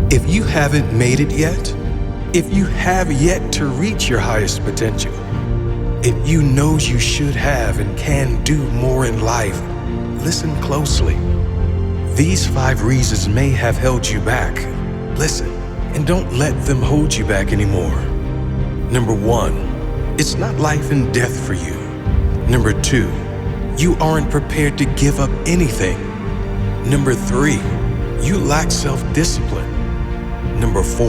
If you haven't made it yet, if you have yet to reach your highest potential, if you know you should have and can do more in life, listen closely. These 5 reasons may have held you back. Listen, and don't let them hold you back anymore. Number 1, it's not life and death for you. Number 2, you aren't prepared to give up anything. Number 3, you lack self-discipline. Number 4,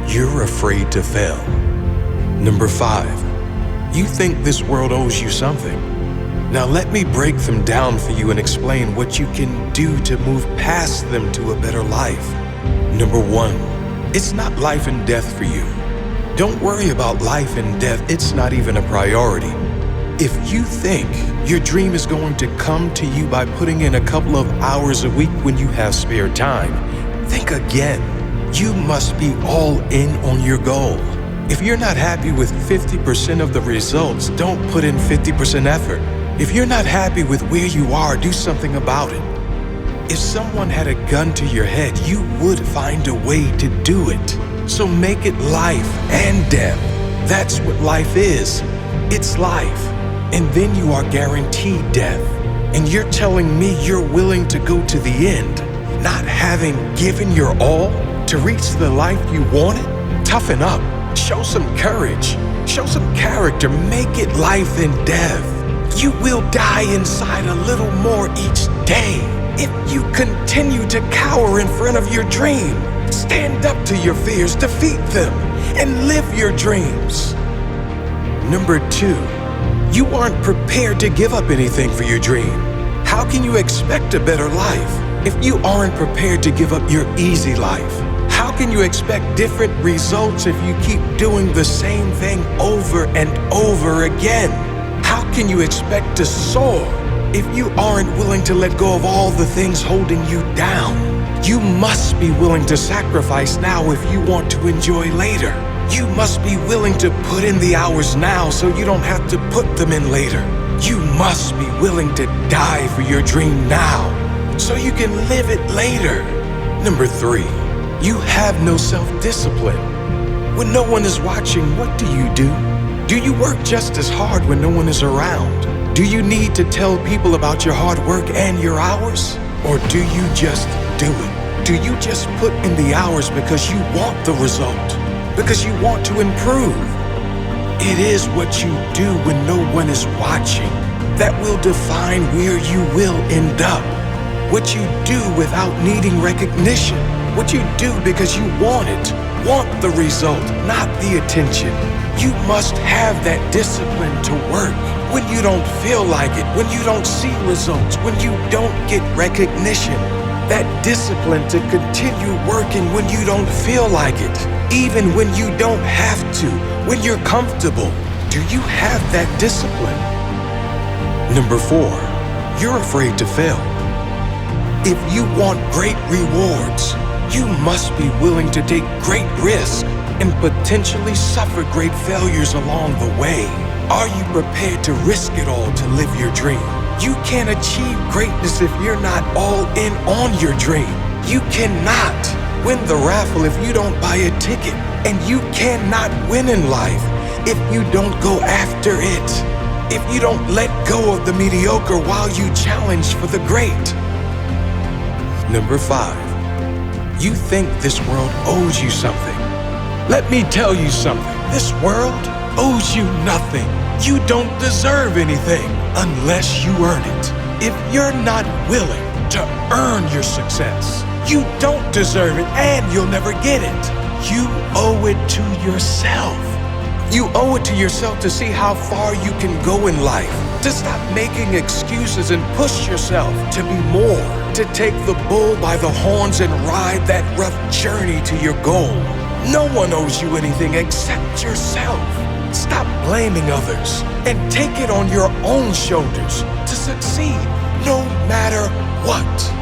you're afraid to fail. Number 5, you think this world owes you something. Now let me break them down for you and explain what you can do to move past them to a better life. Number 1, it's not life and death for you. Don't worry about life and death, it's not even a priority. If you think your dream is going to come to you by putting in a couple of hours a week when you have spare time, think again. You must be all in on your goal. If you're not happy with 50% of the results, don't put in 50% effort. If you're not happy with where you are, do something about it. If someone had a gun to your head, you would find a way to do it. So make it life and death. That's what life is. It's life. And then you are guaranteed death. And you're telling me you're willing to go to the end, not having given your all to reach the life you wanted? Toughen up. Show some courage. Show some character. Make it life and death. You will die inside a little more each day if you continue to cower in front of your dream. Stand up to your fears, defeat them, and live your dreams. Number 2, you aren't prepared to give up anything for your dream. How can you expect a better life if you aren't prepared to give up your easy life? How can you expect different results if you keep doing the same thing over and over again? How can you expect to soar if you aren't willing to let go of all the things holding you down? You must be willing to sacrifice now if you want to enjoy later. You must be willing to put in the hours now so you don't have to put them in later. You must be willing to die for your dream now so you can live it later. Number 3, you have no self-discipline. When no one is watching, what do? Do you work just as hard when no one is around? Do you need to tell people about your hard work and your hours? Or do you just do it? Do you just put in the hours because you want the result? Because you want to improve? It is what you do when no one is watching that will define where you will end up. What you do without needing recognition. What you do because you want it. Want the result, not the attention. You must have that discipline to work when you don't feel like it, when you don't see results, when you don't get recognition. That discipline to continue working when you don't feel like it, even when you don't have to, when you're comfortable. Do you have that discipline? Number 4, you're afraid to fail. If you want great rewards, you must be willing to take great risks and potentially suffer great failures along the way. Are you prepared to risk it all to live your dream? You can't achieve greatness if you're not all in on your dream. You cannot win the raffle if you don't buy a ticket. And you cannot win in life if you don't go after it. If you don't let go of the mediocre while you challenge for the great. Number 5, you think this world owes you something. Let me tell you something. This world owes you nothing. You don't deserve anything unless you earn it. If you're not willing to earn your success, you don't deserve it and you'll never get it. You owe it to yourself. You owe it to yourself to see how far you can go in life, to stop making excuses and push yourself to be more, to take the bull by the horns and ride that rough journey to your goal. No one owes you anything except yourself. Stop blaming others and take it on your own shoulders to succeed no matter what.